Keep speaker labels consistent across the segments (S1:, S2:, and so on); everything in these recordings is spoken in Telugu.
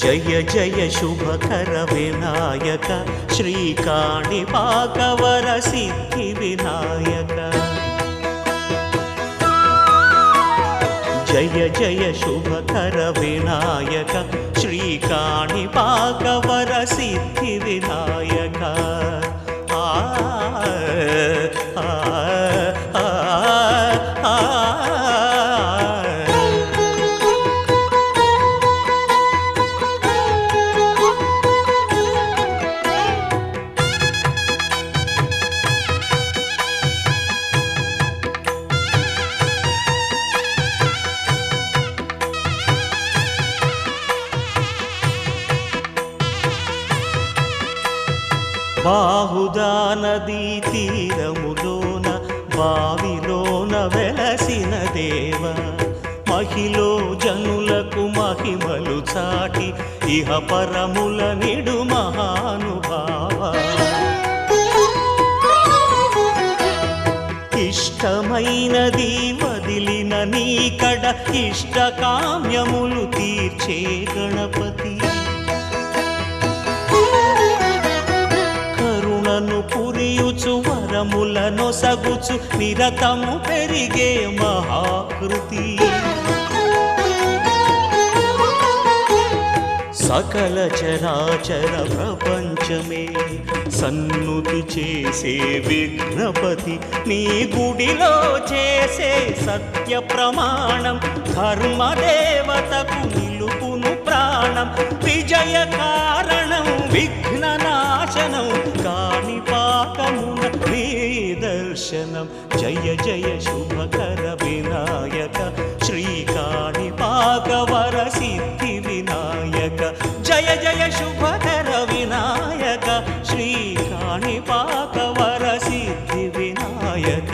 S1: జయ జయ శుభకర వినాయక శ్రీకాణిపాకవర సిద్ధి వినాయక జయ జయ శుభకర వినాయక శ్రీకాణిపాకవర సిద్ధి వినాయక బాహుదా నదీ తీరములోన బావిలోన వెలసిన దేవ మహిలో జనులకు మహిమలు చాటి ఇహ పరముల నిడు మహానుభావ ఇష్టమైనది వదిలిన నీకడ ఇష్టకామ్యములు తీర్చే గణపతి పురియుచు వరములను సగుచు నిరతము పెరిగే మహాకృతి సకల చరాచర ప్రపంచమే సన్నుతి చేసే విఘ్నపతి నీ గుడిలో చేసే సత్య ప్రమాణం ధర్మదేవతకు నిలుపును ప్రాణం విజయ కారణం విఘ్న నాశనం కాణిపాకమున నీ దర్శనం జయ జయ శుభకర వినాయక శ్రీకాణిపాకవర సిద్ధి వినాయక జయ జయ శుభకర వినాయక శ్రీకాణిపాకవర సిద్ధి వినాయక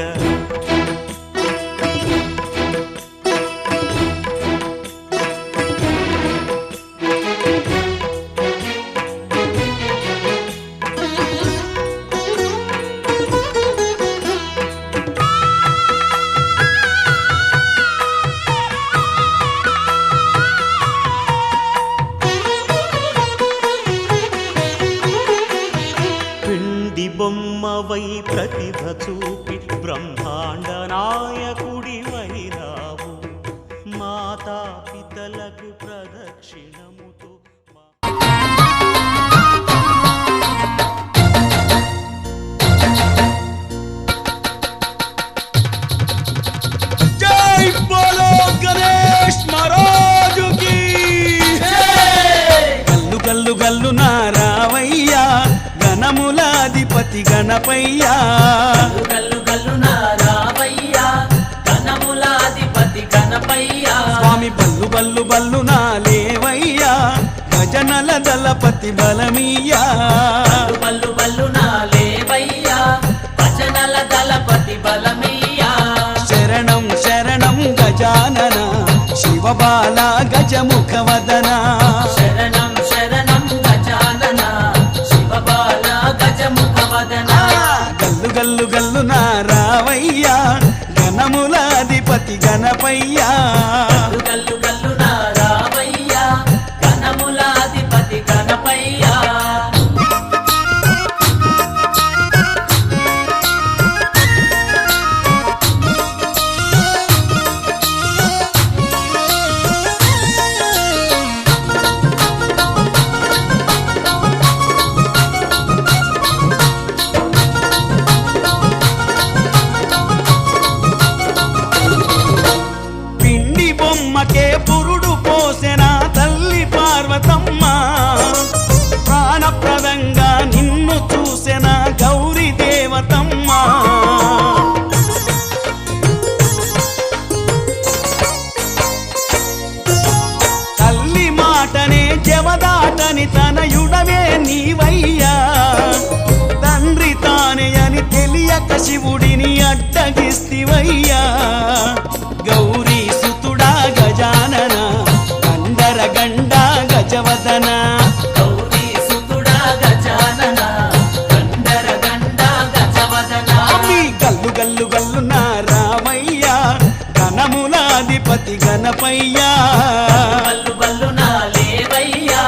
S1: బొమ్మవై ప్రతిభ చూపి బ్రహ్మాండ నాయకుడి వైరావు మాతా పితలకు ప్రదక్షిణముతో
S2: జై బోలో గణేష్ మహారాజుకి గల్లు గల్లు గల్లు నారావయ్యా గణములాధిపతి గణపయ్యా
S3: గల్లు గల్లు నారావయ్యా గణములాధిపతి గణపయ్యా
S2: స్వామి బల్లు బల్లు బల్లు నాలేవయ్యా గజనల దళపతి బలమీయా
S3: బల్లు బల్లు నాలేవయ్యా భజనల దళపతి బలమీయా
S2: శరణం శరణం గజానన శివబాల గజముఖవదన
S3: శరణం శరణం గజానన శివబాల గజముఖవదన
S2: గల్లు గల్లు గల్లు నారావయ్యా గణములాధిపతి గణపయ్యా
S3: గల్లు గల్లు నారావయ్యా గణములాధిపతి గణపయ్యా
S2: బొమ్మకే పురుడు పోసెన తల్లి పార్వతమ్మ ప్రాణప్రదంగా నిన్ను చూసెన గౌరీ దేవతమ్మ తల్లి మాటనే జవదాటని తనయుడవే నీవయ్యా తండ్రి తానే అని తెలియక శివుడిని అడ్డగిస్తివయ్యా గౌరీ గజానన గండర గండ గజవదన
S3: గౌరీ సుతుడా గజానన గండర గండ గజవదన
S2: గల్లు గల్లు గల్లు నారావయ్యా గణములాధిపతి గణపయ్యా
S3: బల్లు బల్లు నాలేవయ్యా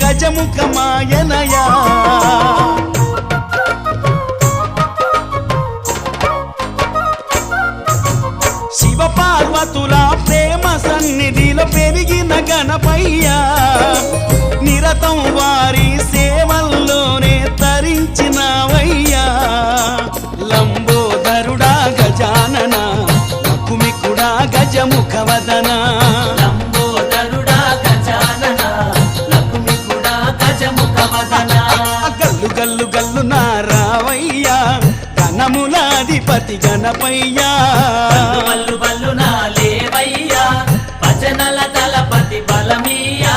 S2: గజముఖమాయనయా శివ పార్వతుల ప్రేమ సన్నిధిలో పెరిగిన గణపయ్యా నిరతం వారి సేవల్లోనే తరించినవయ్యా లంబోదరుడా గజానన లకుమికుడా గజముఖవదన
S3: లంబోదరుడా గజానన లకుమికుడా గజముఖవదన
S2: గల్లు గల్లు గల్లు నారావయ్యా గణములాధిపతి గణపయ్యా
S3: బల్లు బల్లు నా లేవయ్యా భజనల దళపతి బలమీయా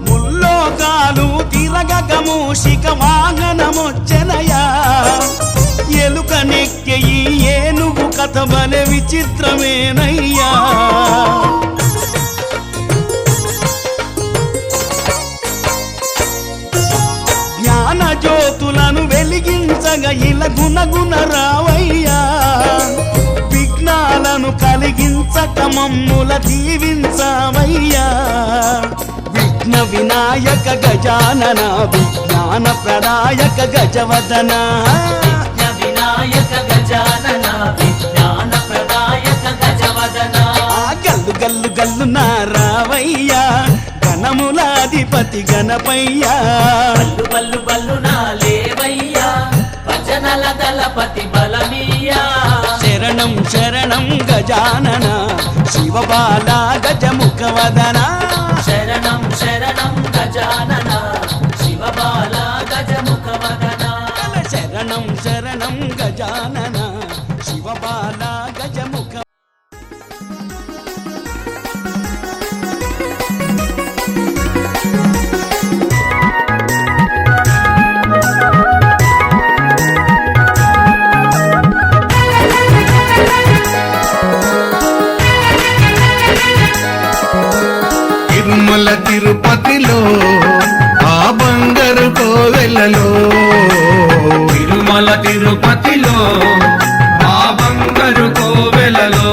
S2: ముల్లోకాలు తిరగగమూషిక వాహనమొచ్చెనయా ఎలుక నెక్కె ఈ ఏనుగు కథ బలె విచిత్రమేనయ్యా జ్ఞాన జ్యోతులను వెలిగించగా ఇలా గుణగుణ రావయ్యా విఘ్నాలను కలిగించక మమ్ముల దీవించవయ్యా విఘ్న వినాయక గజానన విజ్ఞాన ప్రదాయక గజవదన
S3: విఘ్న వినాయక గజానన విజ్ఞాన ప్రదాయక గజవదన
S2: గల్లు గల్లు గల్లు నారావయ్యా గణములాధిపతి గణపయ్యా
S3: బల్లు బల్లు బల్లు నా లేవయ్యా భజనల దళపతి బలమీయా
S2: శరణం శరణం గజానన శివబాల గజముఖవదన
S3: శరణం శరణం గజానన శివబాల గజముఖవదన
S2: శరణం శరణం గజానన శివబాల గజముఖ
S4: తిరుమల తిరుపతిలో ఆ బంగారు కోవెలలో తిరుమల తిరుపతిలో ఆ బంగారు కోవెలలో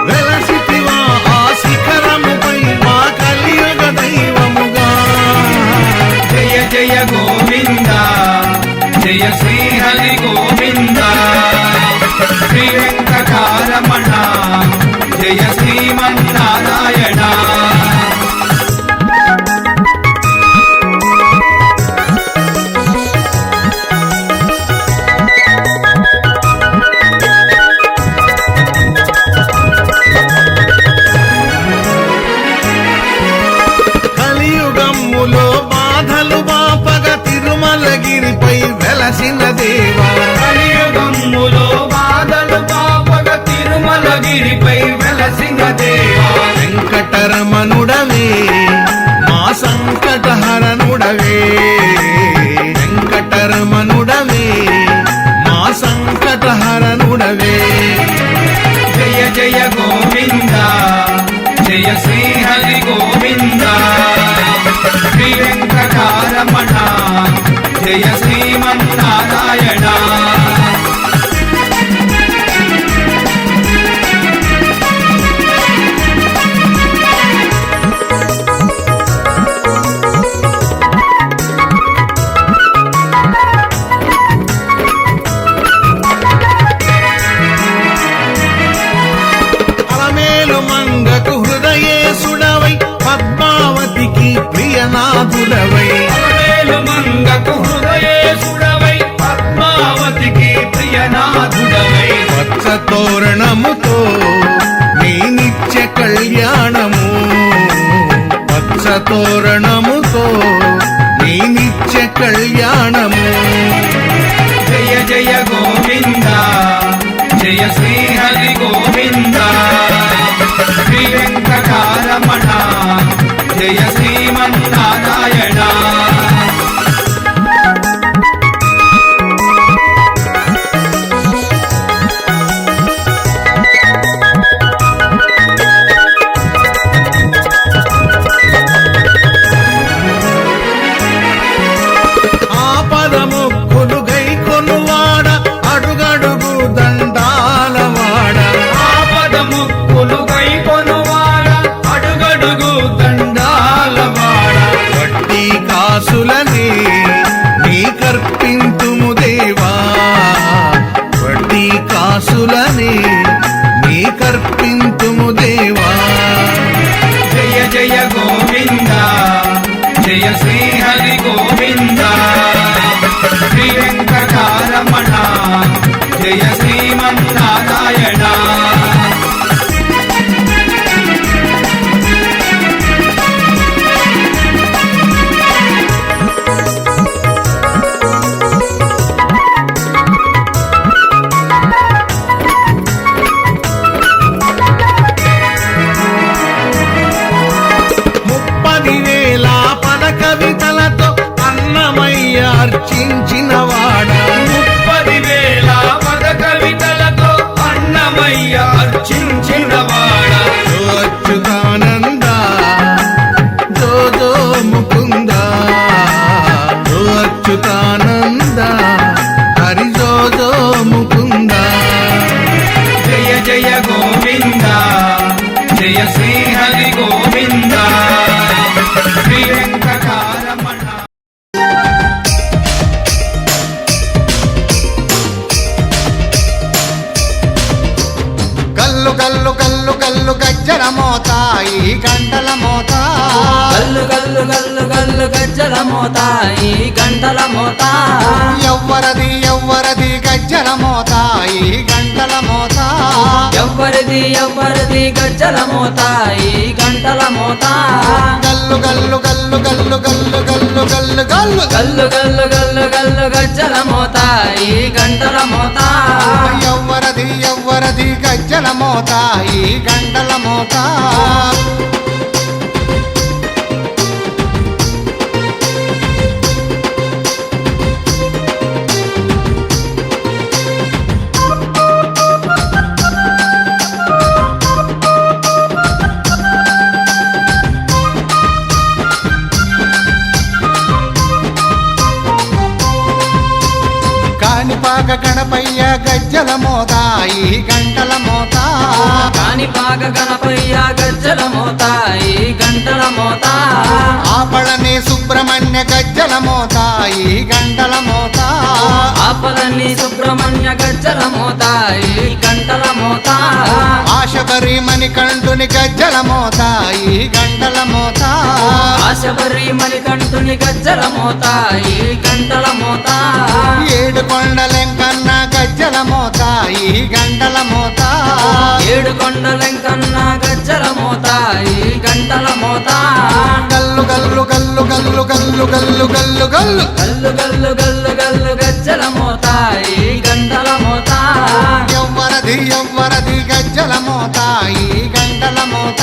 S4: వెలసితివా ఆ శిఖరముపై మా కలియుగ దైవముగా జయ జయ గోవింద జయ శ్రీహరి గోవింద శ్రీ వెంకటారమణ జయ శ్రీమన్నారాయణ కలియుగమ్ములో బాధలు బాపగ తిరుమలగిరిపై వెలసిన దేవా కలియుగమ్ములో బాధలు బాపగ తిరుమలగిరిపై వెలసిన దేవా వెంకటరమణుడవే మా సంకటహరణుడవే వెంకటరమణుడవే మా సంకటహరణుడవే జయ జయ గోవింద జయ శ్రీహరి గోవింద శ్రీ వెంకటారమణ జయ శ్రీమన్నారాయణ అలమేలు మంగకు హృదయేశుడవై పద్మావతికి ప్రియనాథుడవై అలమేలు మంగకు హృదయేశుడవై పద్మావతికి ప్రియనాథుడవై వత్స తోరణముతో నీ నిత్య కళ్యాణము వత్స తోరణముతో నీ నిత్య కళ్యాణము జయ జయ గోవింద జయ శ్రీహరి గోవింద శ్రీ వెంకటారమణ జయ శ్రీమన్నారాయణ కాసులని నీకర్పింతుము దేవా వడ్డీ కాసులని నీకర్పింతుము దేవా
S5: జయ జయ గోవింద జయ శ్రీ హరి గోవింద శ్రీ వెంకటారమణ జయ శ్రీమన్నారాయణ
S4: కవితలతో అన్నమయ్య అర్చించిన వాడా
S5: 30,000 పద కవితలతో అన్నమయ్య అర్చించిన వాడా
S4: జో అచ్యుతానంద జో జో ముకుంద జో అచ్యుతానంద హరి జో జో ముకుంద
S5: జయ జయ గోవింద జయ శ్రీ హరి గోవింద శ్రీ వెంకటారమణ
S6: కల్లు కల్లు కల్లు కల్లు గజ్జల మోత ఈ గంటల మోత
S3: గల్లు గల్లు గల్లు గల్లు గజ్జల మోత ఈ గంటల మోత
S6: ఎవ్వరది ఎవ్వరది గజ్జల మోత ఈ గంటల మోత
S3: ఎవ్వరిది ఎవ్వరిది గజ్జల మోత ఈ గంటల మోత
S6: గల్లు గల్లు గల్లు గల్లు గల్లు గల్లు గల్లు గల్లు
S3: గల్లు గల్లు గల్లు గల్లు గజ్జల మోత ఈ గంటల మోత
S6: ఎవ్వరది ఎవ్వరది గజ్జల మోత ఈ గంటల మోత కాణిపాక గణపయ్య గజ్జల మోత ఈ గంటల మోత
S3: కాణిపాక గణపయ్య గజ్జల మోత ఈ గంటల మోత
S6: ఆపళని సుబ్రహ్మణ్య గజ్జల మోత ఈ గంటల మోత
S3: ఆపలని సుబ్రహ్మణ్య గజ్జల మోత ఈ గంటల మోత
S6: ఆశబరి మణికంఠుని గజ్జల మోత ఈ గంటల మోత
S3: ఆశబరి మణికంఠుని గజ్జల మోత ఈ గంటల మోత
S6: ఏడు కొండలెంకన్న గజ్జల మోత ఈ గంటల మోత
S3: ఏడు కొండలెంకన్న గజ్జల మోత ఈ గంటల మోత
S6: గల్లు గల్లు గల్లు గల్లు గల్లు గల్లు గల్లు గల్లు
S3: గల్లు గల్లు గల్లు గల్లు గజ్జల మోత ఈ గంటల మోత
S6: ఎవ్వరది ఎవ్వరది గజ్జల మోత ఈ గంటల మోత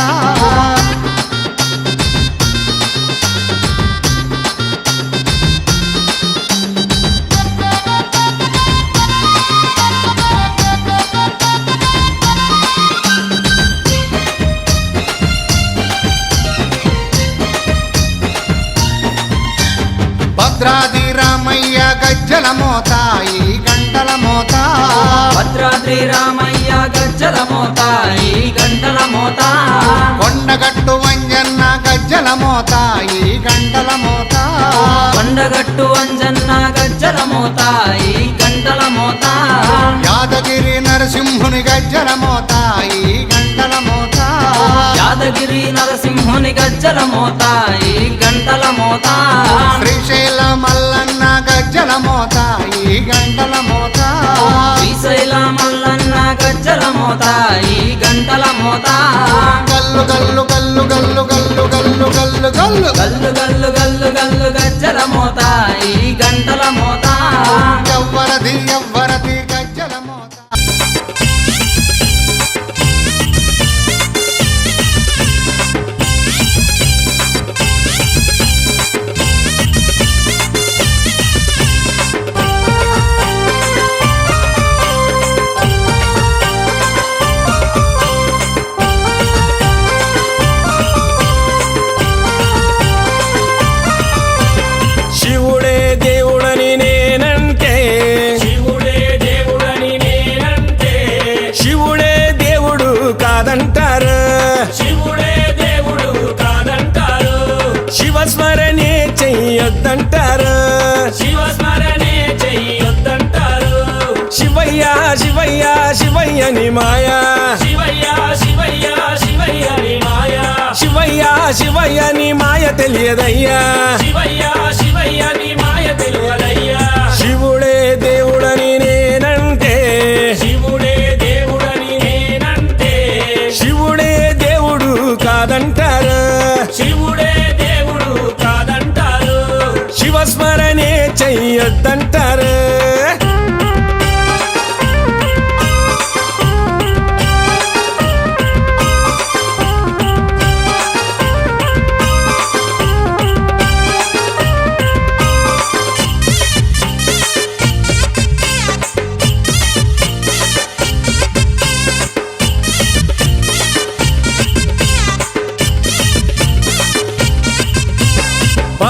S6: భద్రాది రామయ్య గజ్జల మోత ఈ గంటల మోత
S3: భద్రాద్రి రామయ్య గజ్జల మోత ఈ గంటల మోత
S6: కొండగట్టు వంజన్న గజ్జల మోత ఈ గంటల మోత
S3: కొండగట్టు అంజన్న గజ్జల మోత ఈ గంటల మోత
S6: యాదగిరి నరసింహుని గజ్జల మోత ఈ గంటల మోత
S3: యాదగిరి నరసింహుని గజ్జల మోత ఈ గంటల మోత
S6: శ్రీశైల మల్లన్న గజ్జల మోత ఈ గంటల మోత
S3: శ్రీశైల మల్లన్న గజ్జల మోత ఈ గంటల మోత
S6: గల్లు గల్లు గల్లు గల్లు గల్లు గల్లు గల్లు గల్లు
S3: గల్లు గల్లు గల్లు గల్లు గజ్జల మోత ఈ గంటల మోత
S6: ఎవ్వరది ఎవ్వరది గజ్జల మోత
S2: శివుడే దేవుడని నేనంటే
S5: శివుడే
S2: శివస్మరణే చెయ్యొద్దంటారు
S3: శివస్మరణే చెయ్యొద్దంటారు
S2: శివయ్య శివయ్య శివయ్యని మాయా
S3: శివయ్య శివయ్య శివయ్యని మాయా
S2: శివయ్య శివయ్యని మాయ తెలియదయ్యా
S3: శివయ్య శివయ్యని మాయ తెలియదయ్యా
S2: శివుడే దేవుడని నేనంటే
S3: శివుడే దేవుడని నేనంటే
S2: శివుడే దేవుడు కాదంటారు
S3: శివుడే దేవుడు కాదంటారు
S2: శివస్మరణే చెయ్యొద్దంటారు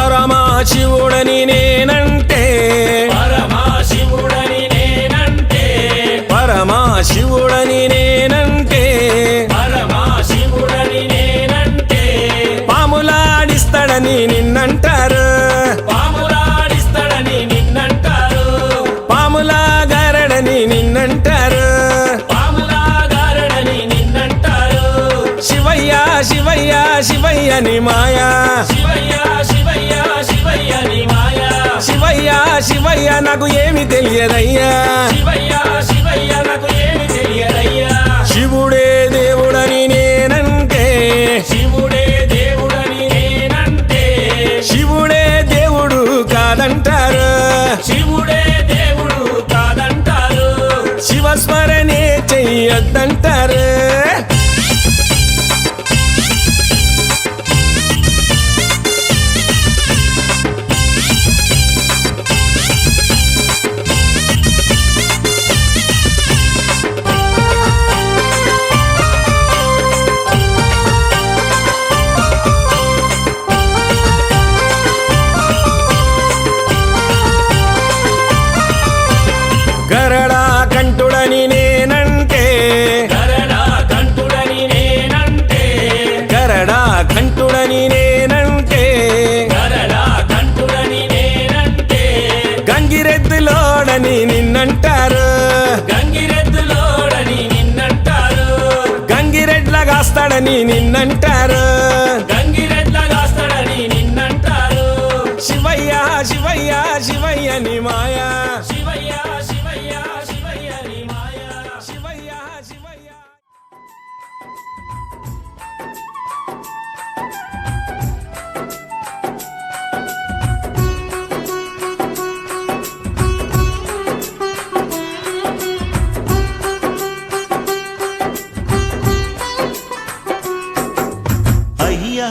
S2: పరమశివుడని నేనంటే
S3: పరమశివుడని నేనంటే
S2: పరమశివుడని నేనంటే
S3: పరమశివుడని నేనంటే
S2: పాములాడిస్తాడని నిన్నంటారు
S3: పాములాడిస్తాడని నిన్నంటారు
S2: పాములాగారడని నిన్నంటారు
S3: పాములాగారడని నిన్నంటారు
S2: శివయ్య శివయ్య శివయ్యని మాయా
S3: శివయ్య శివయ్య శివయ్యని మాయా
S2: శివయ్య శివయ్య నాకు ఏమి తెలియదయ్యా
S3: శివయ్య శివయ్య నాకు ఏమి తెలియదయ్యా
S2: శివుడే దేవుడని నేనంటే
S3: శివుడే దేవుడని నేనంటే
S2: శివుడే దేవుడు కాదంటారు
S3: శివుడే దేవుడు కాదంటారు
S2: శివస్మరణే చెయ్యొద్దంటారు గరడా కంఠుడని నేనంటే
S3: గరడా కంఠుడని నేనంటే
S2: గరడా కంఠుడని నేనంటే
S3: గరడా కంఠుడని నేనంటే
S2: గంగిరెద్దులోడని నిన్నంటారు
S3: గంగిరెద్దులోడని నిన్నంటారు
S2: గంగిరెడ్లగాస్తాడని నిన్నంటారు
S3: గంగిరెద్లగాస్తాడని నిన్నంటారు
S2: శివయ్య శివయ్య శివయ్యని మాయా
S3: శివయ్య శివయ్య శివయ్యని మాయా
S2: శివయ్య శివయ్య
S1: అయ్యా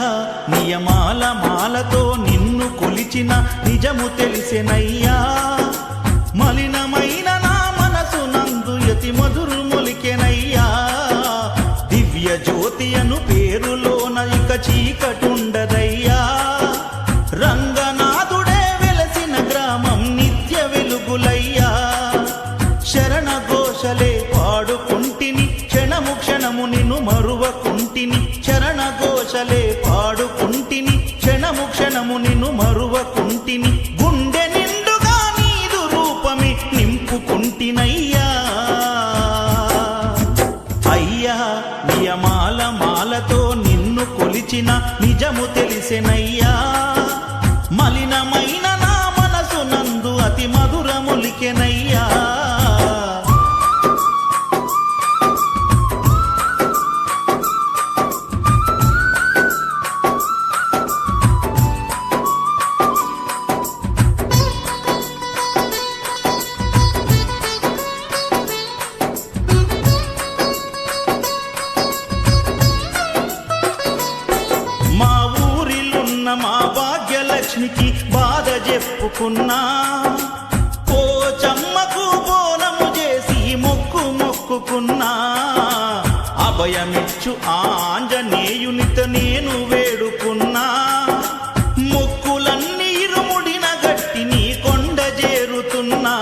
S1: నియమాల మాలతో నిన్ను కొలిచిన నిజము తెలిసెనయ్యా మలినమైన నా మనసు నందు యతి మధురు మొలికెనయ్యా దివ్య జ్యోతి అను పేరులోన ఇక చీకటుండదయ్యా రంగనాథుడే వెలసిన గ్రామం నిత్య వెలుగులయ్యా శరణ ఘోషలే పాడుకుంటిని క్షణము క్షణము నిన్ను మరువకుంటిని శరణ ఘోషలే పాడుకుంటిని క్షణము క్షణము నిన్ను మరువకుంటిని గుండె నిండుగా నీదు రూపమే నింపుకుంటినయ్యా అయ్యా నియమాల మాలతో నిన్ను కొలిచిన నిజము తెలిసెనయ్యా మలినమైన నా మనసు నందు అతి మధురములికెనయ్యా మా ఊరిలున్న మా భాగ్యలక్ష్మికి బాధ చెప్పుకున్నా పోచమ్మకు బోనము చేసి మొక్కుకున్నా అభయమిచ్చు ఆంజనేయునితో నేను వేడుకున్నా మొక్కులన్నీ ఇరుముడిన గట్టి నీ కొండ చేరుతున్నా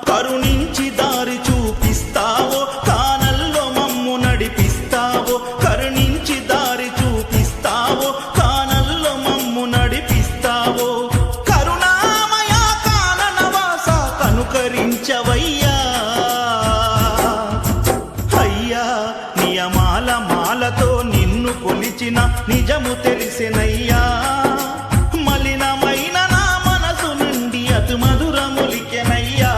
S1: కరుణించి దారి చూపిస్తావో కానల్లో మమ్ము నడిపిస్తావో కరుణించి దారి చూపిస్తావో కానల్లో మమ్ము నడిపిస్తావో తెలిసెనయ్యా మలినమైన నా మనసు నుండి అతి మధురములికెనయ్యా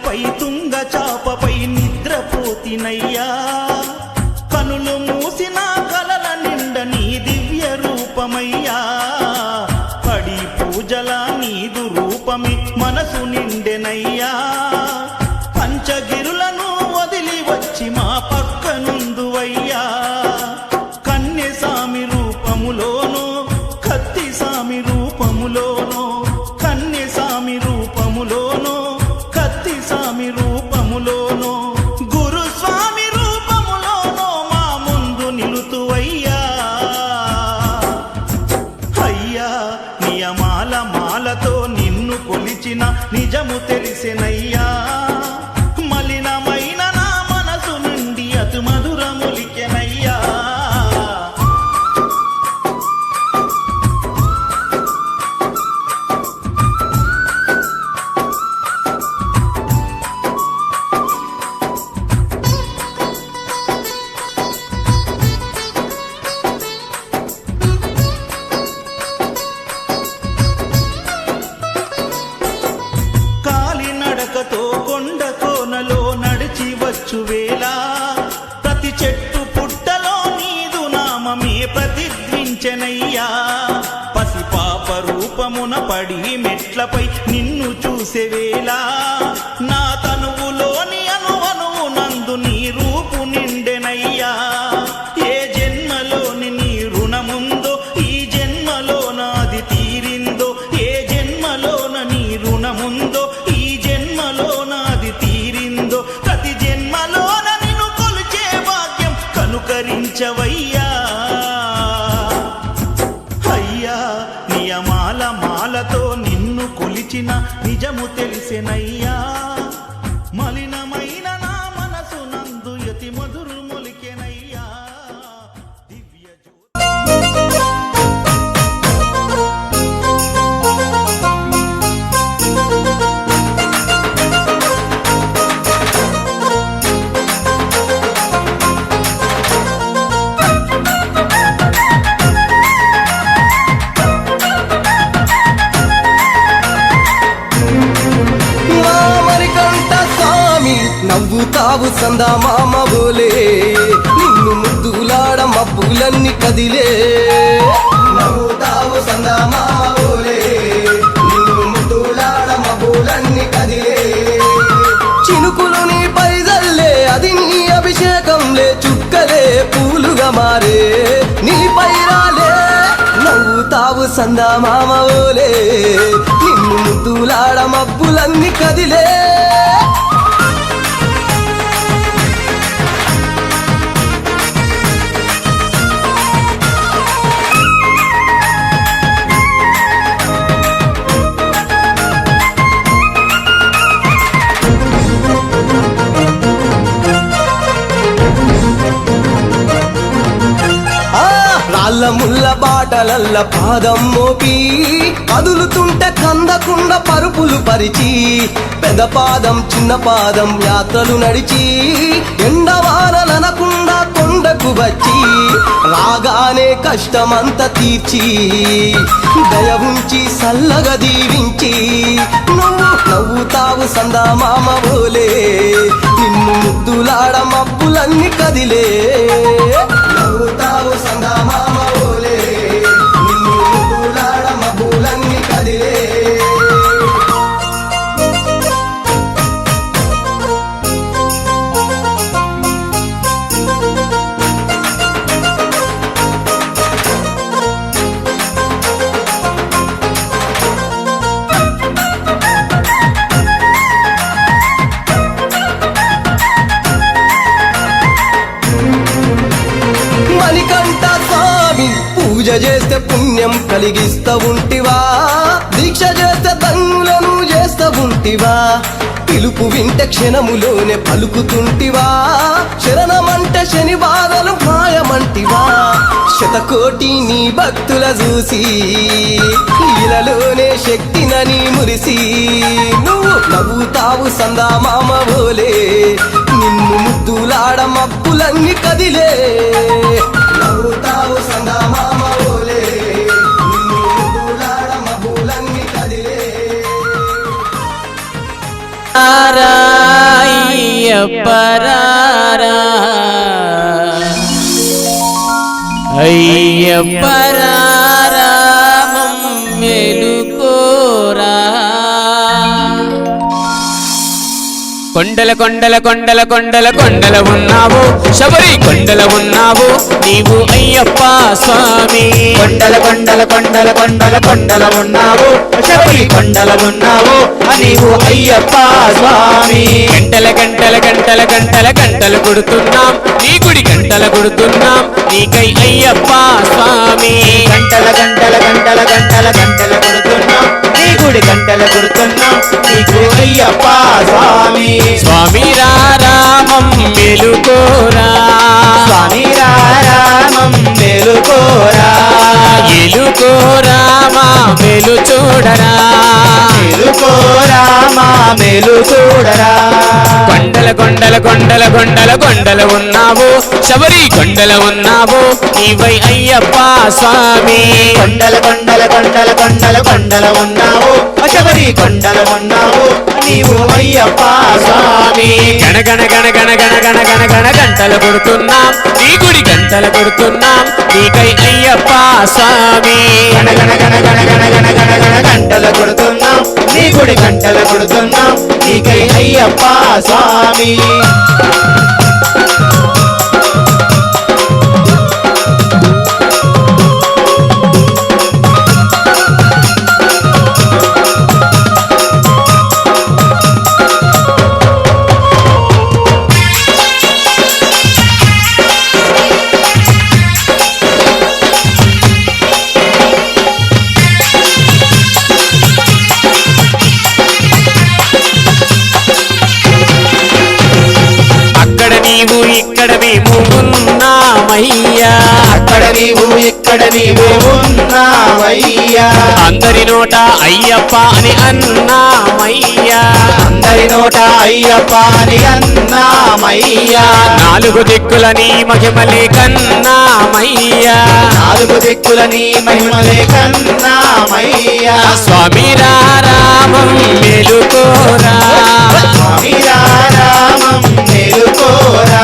S1: పై తుంగ చాపపై నిద్రపోతినయ్యా కనులు మూసిన కలల నిండ నీ దివ్య రూపమయ్యా పడి పూజల నీదు రూపమి మనసు నిండెనయ్యా పంచగిరులను వదిలి వచ్చి మా పక్కనుందువయ్యా కన్య సామి రూపములోనో కత్తి సామి రూపములోనో కన్య సామి రూపములోనో స్వామి రూపములోనో గురుస్వామి రూపములోనో మా ముందు నిలుతువయ్యా అయ్యా నియమాల మాలతో నిన్ను కొలిచిన నిజము తెలిసెనయ్యా మలినమైన నా మనసు నుండి అతి మధురములికెనయ్యా తో కొండ కోనలో నడిచి వచ్చు వేళ ప్రతి చెట్టు పుట్టలో నీదు నామమే ప్రతిధ్వించెనయ్యా పసిపాప రూపమున పడి మెట్లపై నిన్ను చూసే వేళ నా తనువులోని అనువనువు నందు నీ రూపు నిండెనయ్యా ఏ జన్మలోని నీ రుణముందో ఈ జన్మలో నాది తీరిందో ఏ జన్మలోన నీ రుణముందో నాది తీరిందో ప్రతి జన్మలోన నిన్ను కొలిచే భాగ్యం కనుకరించవయ్యా అయ్యా నియమాల మాలతో నిన్ను కొలిచిన నిజము తెలిసెనయ్యా మలినమైన నా మనసు నందు యతి మధురములికెనయ్యా దివ్య
S7: నవ్వుతావు సందా మామ బోలే నిన్ను ముద్దులాడ మబ్బులన్నీ కదిలే నవ్వుతావు సందా మామ బోలే నిన్ను ముద్దులాడ మబ్బులన్నీ కదిలే చినుకులు నీ పైదల్లే అది నీ అభిషేకంలే చుక్కలే పూలుగా మారే నీ పైరాలే నవ్వుతావు సందా మామ బోలే నిన్ను ముద్దులాడ మబ్బులన్నీ కదిలే రాళ్ళ ముళ్ళ బాటలల్ల పాదం మోపి కదులుతుంటే కందకుండా పరుపులు పరిచి పెద్ద పాదం చిన్న పాదం యాత్రలు నడిచి ఎండవానలనకుండా కొండకు వచ్చి రాగానే కష్టమంతా తీర్చి దయ ఉంచి సల్లగా దీవించి నువ్వు నవ్వుతావు సందా మామ బోలే నిన్ను ముద్దులాడ మబ్బులన్నీ కదిలే నవ్వుతావు సందా మామ బోలే నిన్ను ముద్దులాడ మబ్బులన్నీ కదిలే పూజ చేస్తే పుణ్యం కలిగిస్తా ఉంటివా దీక్ష చేస్తే ధన్యులను చేస్తా ఉంటివా పిలుపు వింటే క్షణములోనే పలుకుతుంటివా శరణమంటే శని బాధలు మాయమంటివా శతకోటి నీ భక్తుల చూసి ఇలలోనే శక్తినని మురిసి నువ్వు నవ్వుతావు సందా మామ బోలే నిన్ను ముద్దులాడ మబ్బులన్నీ కదిలే నవ్వుతావు సందా మామ బోలే నిన్ను ముద్దులాడ మబ్బులన్నీ కదిలే
S3: అయ్యప్పరారా అయ్యప్పరారా మేలుకోరా కొండల కొండల కొండల కొండల కొండల ఉన్నావు శబరి కొండల ఉన్నావు నీవు అయ్యప్ప స్వామి
S5: కొండల కొండల కొండల కొండల కొండల ఉన్నావు శబరి కొండల ఉన్నావు నీవు అయ్యప్ప స్వామి
S3: గంటల గంటల గంటల గంటల గంటలు కొడుతున్నాం నీ గుడి గంటల కొడుతున్నాం నీకై అయ్యప్ప స్వామి
S5: గంటల గంటల గంటల గంటల గంటల కొడుతున్నాం నీ గుడి గంటల కొడుతున్నాం నీకు అయ్యప్ప స్వామి
S3: స్వామి రామం మేలుకోరా
S5: స్వామి రామం మేలుకోరా
S3: ఎలుకోరామా మేలు చూడరా
S5: మేలుకోరా మా మేలు చూడరా
S3: కొండల కొండల కొండల కొండల కొండల ఉన్నావు శబరి కొండల ఉన్నావు నీవై అయ్యప్ప స్వామి
S5: కొండల కొండల కొండల కొండల కొండల ఉన్నావు శబరి కొండల ఉన్నావు నీవు అయ్యప్ప స్వామి
S3: గణగణ గణ గణ గణ గణ గణ గణ గంటలు కొడుతున్నాం నీ గుడి గంటలు కొడుతున్నాం నీకై అయ్యప్ప స్వామి
S5: గణ గణ గణ గణ గణ గణ గణ గణ గంటలు కొడుతున్నాం నీ గుడి గంటలు కొడుతున్నాం నీకై అయ్యప్ప స్వామి
S3: నీవు ఇక్కడ మేము ఉన్నామయ్యా
S5: అక్కడ నీవు ఇక్కడ నీవు ఉన్నావయ్యా
S3: అందరి నోట అయ్యప్ప అని అన్నామయ్యా
S5: అందరి నోట అయ్యప్ప అని అన్నామయ్యా
S3: నాలుగు దిక్కుల నీ మహిమలే కన్నామయ్యా
S5: నాలుగు దిక్కుల నీ మహిమలే కన్నామయ్యా
S3: స్వామి రామం మేలుకోరా
S5: స్వామి రామం మేలుకోరా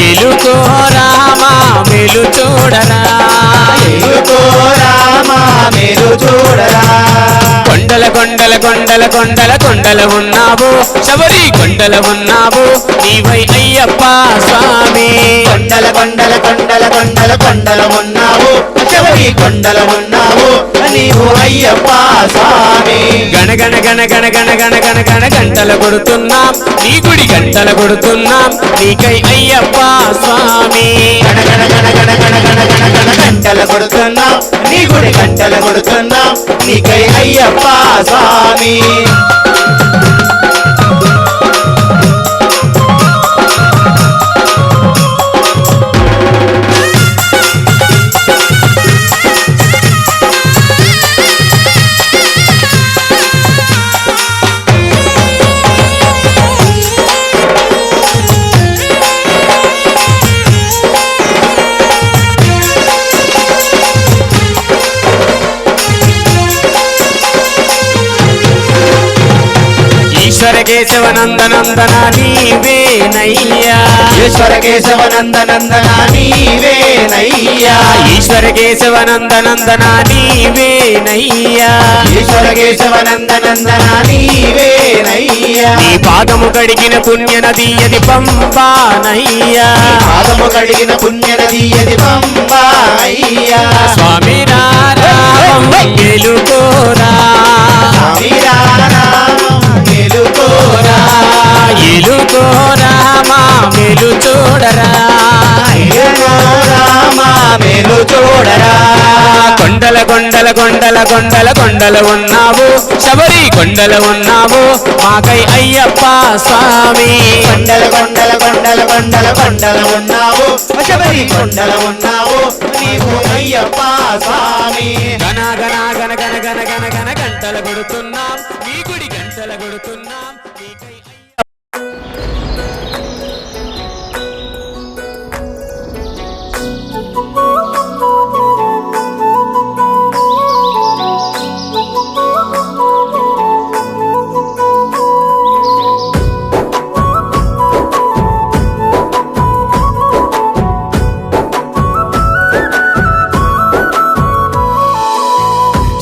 S3: ఎలుకోరామా మేలు చూడరా
S5: మేలుకోరా మా మేలు చూడరా
S3: కొండల కొండల కొండల కొండల కొండల ఉన్నావు శబరి కొండల ఉన్నావు నీవై అయ్యప్ప స్వామి
S5: కొండల కొండల కొండల కొండల కొండల ఉన్నావు శబరి కొండల ఉన్నావు నీవు అయ్యప్ప స్వామి
S3: గణ గణ గణ గణ గణ గణ గణ గణ గంటలు కొడుతున్నాం నీ గుడి గంటలు కొడుతున్నాం నీకై అయ్యప్ప స్వామి
S5: గణ గణ గణ గణ గణ గణ గణ గణ గంటల కొడుతున్నాం నీ గుడి గంటల కొడుతున్నాం నీకై అయ్యప్ప స్వామి
S3: ఈశ్వర కేశవ నందనందన నీవేనయ్యా
S5: ఈశ్వర కేశవ నందనందన నీవేనయ్యా
S3: ఈశ్వర కేశవ నందనందన నీవేనయ్యా
S5: ఈశ్వర కేశవ నందనందన నీవేనయ్యా
S3: నీ పాదము కడిగిన పుణ్య నది అది పంపానయ్యా
S5: పాదము కడిగిన పుణ్య నది అది పంబా అయ్యా
S3: స్వామి రామం గెలుకోరా
S5: స్వామి రామం మేలుకోరా
S3: ఎలుకోరామా మేలు చూడరా
S5: రామ మేలు చూడరా
S3: కొండల కొండల కొండల కొండల కొండల కొండలు ఉన్నావు శబరి కొండలు ఉన్నావు మాకై అయ్యప్ప స్వామి
S5: కొండల కొండల కొండల కొండల కొండల ఉన్నావు శబరి కొండల ఉన్నావు నీవు అయ్యప్ప స్వామి
S3: గణ గణ గణ గణ గణ గణ గణ గంటలు కొడుతున్నాం నీ గుడి గంటలు కొడుతున్నాం నీకై అయ్యప్ప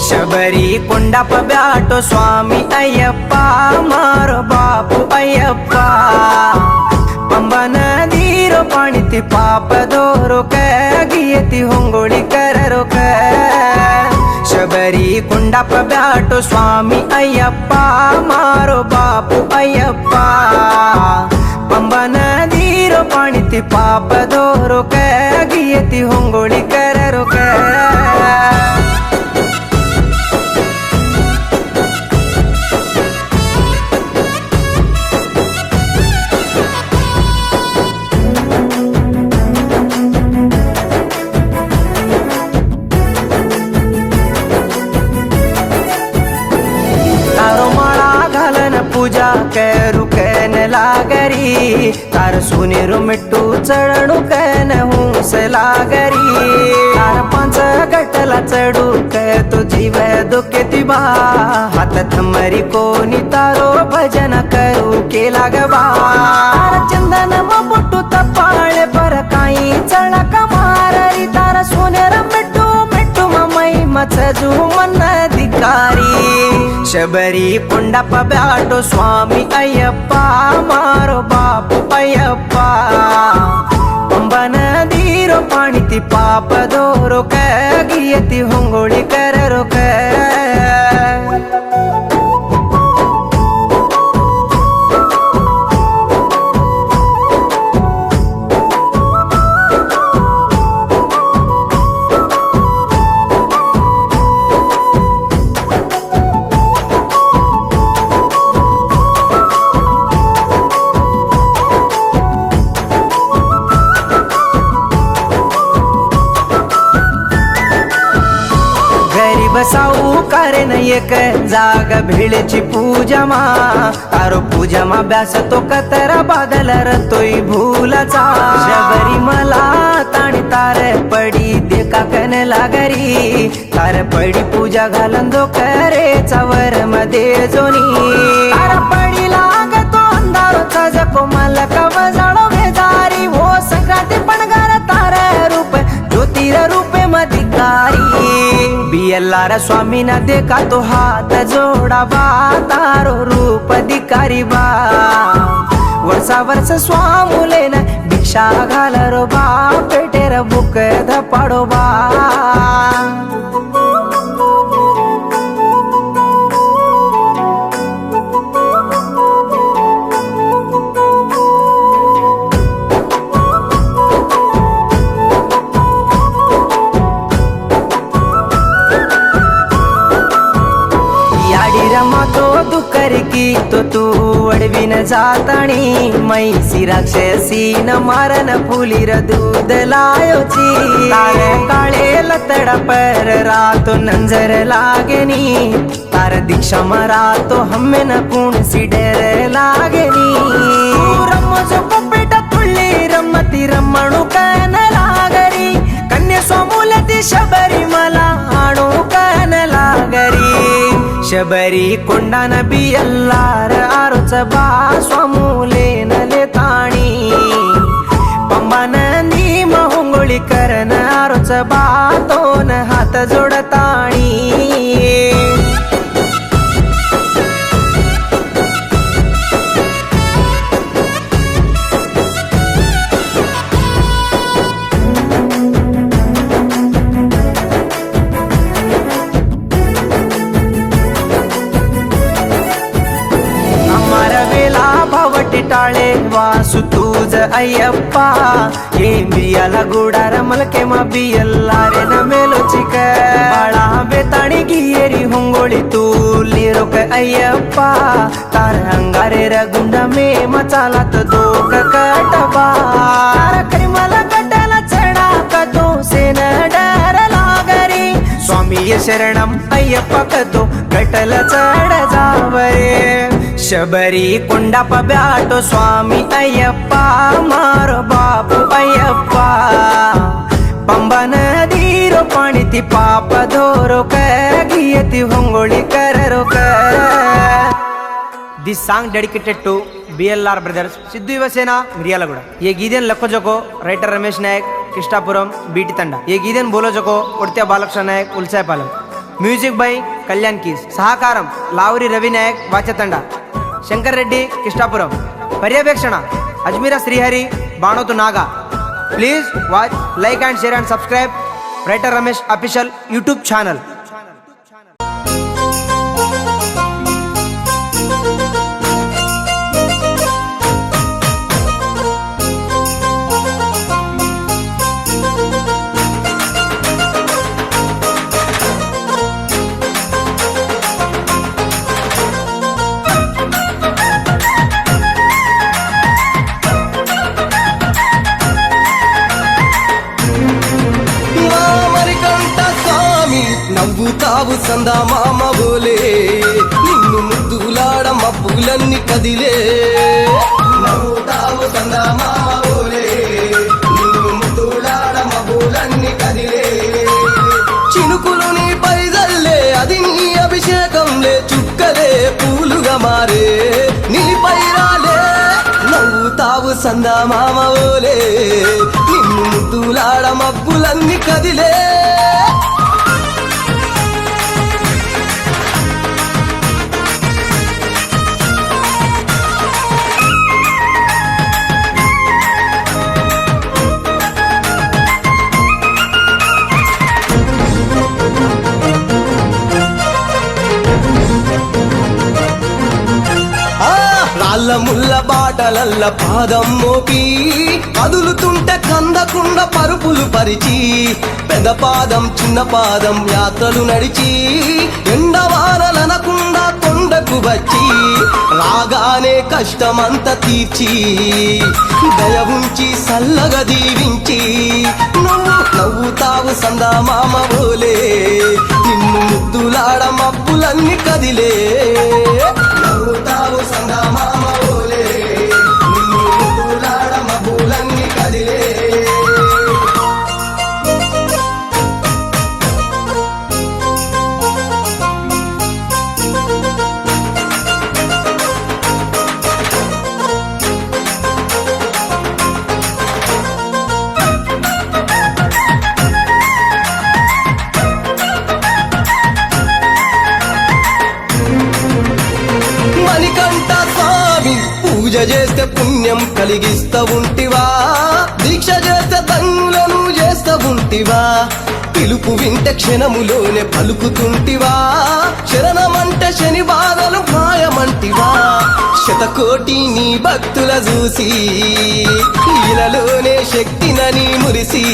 S8: శబరి కొండప బ్యాటో స్వామి అయ్యప్ప మారో బాపు అయ్యప్ప पंबन दीरो पाणीती पाप दोरो गियती होंगोळी कररो शबरी कुंडाप ब्याटो स्वामी अय्यप्प मारो बापू अय्यप्प पंबन दीरो पाणीती पाप दोरो गियती होंगोळी कररो पूजा करू कैन लागरी तार सुनेरो मिट्टू चढणू कैन हूस लागरी तार पांच गटला चढू कै तो जीव दुखे तिबा हात थमरी कोणी तारो भजन करू केला गबा तार चंदन मोटू तपाळे पर काही चळक माररी तार सुनेर मिट्टू मिट्टू ममई मचजू मन धिकारी शबरी कुंडप ब्याटो स्वामी अय्यप्प मारो बापू अय्यप्प पंबन दीरो पाणीती पाप दोरो गियती होंगोळी कररो बसाऊ करे न एक जाग भेळेची पूजा मा तारो पूजा मा ब्यास तो कतरा बादल रतोय भूलाचा शबरी मला ताणी तार पडी देखा कन लागरी तार पडी पूजा घालन दो करे चवर मध्ये जोनी तार पडी लागतो अंधारोचा जको मला कवजाळो भेदारी हो संक्रांती पणगार तार रूप ज्योतिर रूपे मधिकारी बियल्लार स्वामी न देखा तो हात जोडा बा तारो रूप धिकारी बा वर्षा वर्ष स्वामुले न भिक्षा घालरो बा पेटेर बुक धपाडो बा की तो तू अडविन जाताणी मैसी राक्षसी न मारन फुलीर दूध लायोची तारे काळे लतड पर रातो नंजर लागेनी तार दीक्षा मरातो हम्मे न कुण सिडर लागेनी रम्मो जो पेट तुळ्ळी रम्मती रम्मणू कन लागरी कन्या स्वामुलती शबरी मला आणू कन लागरी शबरी कोंडान बियल्लार आरोच बा स्वामुले नले ताणी पंबान नीम होंगोळी करन आरोच बा दोन हात जोडताणी टाळे మనసు తూజ అయ్యప్ప ఏం బియ్యాల గుడార మలకేమ బియ్యల్లారెన మేలుచిక ಬಾಳ ಬೇತಾಣಿಗಿ ಏರಿ ಹೊಂಗೋಳಿ ತೂಲಿರೊಕ ಅಯ್ಯಪ್ಪ ತಾರ ಹಂಗಾರೆ ರಗುಂಡ ಮೇ ಮಚಾಲತ ದೋಕ ಕಟಬಾ ಕರಿಮಲ ಕಟ್ಟಲ ಚಡಾಕತು ಸೇನ ಡರ ಲಾಗರಿ ಸ್ವಾಮಿಯ ಶರಣಂ ಅಯ್ಯಪ್ಪ ಕತು ಕಟಲ ಚಡ ಜಾವರೆ ಶಬರಿ ಕೊಂಡಪ ಬ್ಯಾಟೋ ಸ್ವಾಮಿ ಅಯ್ಯಪ್ಪ ಮಾರೋ ಬಾಪು ಅಯ್ಯಪ್ಪ पंबन धीरो पाणी ती पाप धोरो गियती होंगोळी कररो this song dedicated to BLR brothers Siddhu Yuvasena Miryalaguda ये गीदेन लक्को जोको राइटर रमेश नायक कृष्णापुरम बीटी तंडा ये गीदेन बोलो जोको उड़त्या बालकृष्ण नायक उल्सायपालम म्यूजिक बाय कल्याण कीस सहकारम लावरी रवि नायक वाचतंडा शंकर रेड्डी कृष्णापुरम पर्यवेक्षण Ajmeera Shrihari बाणोतु Naga Please watch, like and share and subscribe Writer Ramesh official YouTube channel.
S7: నవ్వుతావు సందా మామ బోలే నిన్ను ముద్దులాడ మబ్బులన్నీ కదిలే నవ్వుతావు సందా మామ బోలే నిన్ను ముద్దులాడ మబ్బులన్నీ కదిలే చినుకులు నీ పైదల్లే అది నీ అభిషేకంలే చుక్కలే పూలుగా మారే నీ పైరాలే నవ్వుతావు సందా మామ బోలే నిన్ను ముద్దులాడ మబ్బులన్నీ కదిలే రాళ్ళ ముళ్ళ బాటలల్ల పాదం మోపి కదులుతుంటే కందకుండా పరుపులు పరిచి పెద్ద పాదం చిన్న పాదం యాత్రలు నడిచి ఎండవానలనకుండా కొండకు వచ్చి రాగానే కష్టమంతా తీర్చి దయ ఉంచి సల్లగా దీవించి నువ్వు నవ్వుతావు సందా మామ బోలే నిన్ను ముద్దులాడ మబ్బులన్నీ కదిలే నవ్వుతావు సందా మామ బోలే నిన్ను ముద్దులాడ మబ్బులన్నీ కదిలే పూజ చేస్తే పుణ్యం కలిగిస్తా ఉంటివా దీక్ష చేస్తే దంగులను చేస్తా ఉంటివా పిలుపు వింటే క్షణములోనే పలుకుతుంటివా శరణమంటే శని బాధలు మాయమంటివా శతకోటి నీ భక్తుల చూసి ఇలలోనే శక్తినని మురిసి